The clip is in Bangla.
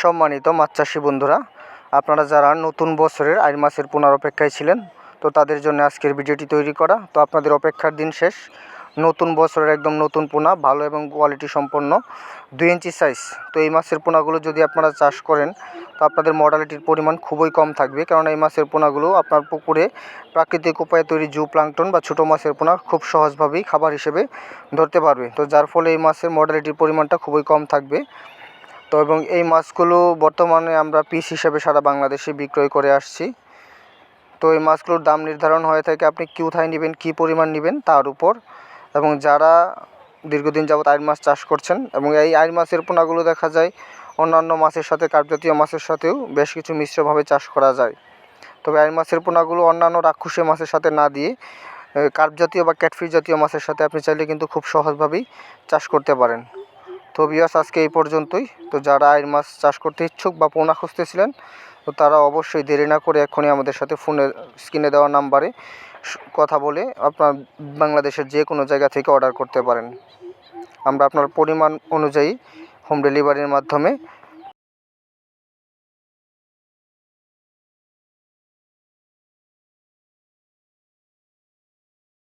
সম্মানিত মাছ চাষি বন্ধুরা, আপনারা যারা নতুন বছরের আইড় মাছের পোনার অপেক্ষায় ছিলেন, তো তাদের জন্য আজকের ভিডিওটি তৈরি করা। তো আপনাদের অপেক্ষার দিন শেষ। নতুন বছরের একদম নতুন পোনা, ভালো এবং কোয়ালিটি সম্পন্ন 2 ইঞ্চি সাইজ। তো এই মাছের পোনাগুলো যদি আপনারা চাষ করেন, তো আপনাদের মর্টালিটির পরিমাণ খুবই কম থাকবে, কারণ এই মাছের পোনাগুলো আপনার পুকুরে প্রাকৃতিক উপায়ে তৈরি জু প্লাঙ্কটন বা ছোটো মাছের পোনা খুব সহজভাবেই খাবার হিসেবে ধরতে পারবে। তো যার ফলে এই মাছের মর্টালিটির পরিমাণটা খুবই কম থাকবে। তো এবং এই মাছগুলো বর্তমানে আমরা পিস হিসেবে সারা বাংলাদেশে বিক্রয় করে আসছি। তো এই মাছগুলোর দাম নির্ধারণ হয়ে থাকে আপনি কোথায় নেবেন, কী পরিমাণ নেবেন তার উপর। এবং যারা দীর্ঘদিন যাবত আইড় মাছ চাষ করছেন, এবং এই আইড় মাছের পোনাগুলো দেখা যায় অন্যান্য মাছের সাথে, কার্প জাতীয় মাছের সাথেও বেশ কিছু মিশ্রভাবে চাষ করা যায়। তবে আইড় মাছের পোনাগুলো অন্যান্য রাক্ষসী মাছের সাথে না দিয়ে কার্প জাতীয় বা ক্যাটফিশ জাতীয় মাছের সাথে আপনি চাইলে কিন্তু খুব সহজভাবেই চাষ করতে পারেন। তো ভিউয়ার্স, আজকে এই পর্যন্তই। তো যারা আইড় মাছ চাষ করতে ইচ্ছুক বা পোনা খুঁজতেছিলেন, তো তারা অবশ্যই দেরি না করে এখনই আমাদের সাথে ফোনের স্ক্রিনে দেওয়া নাম্বারে কথা বলে আপনার বাংলাদেশের যে কোনো জায়গা থেকে অর্ডার করতে পারেন। আমরা আপনার পরিমাণ অনুযায়ী হোম ডেলিভারির মাধ্যমে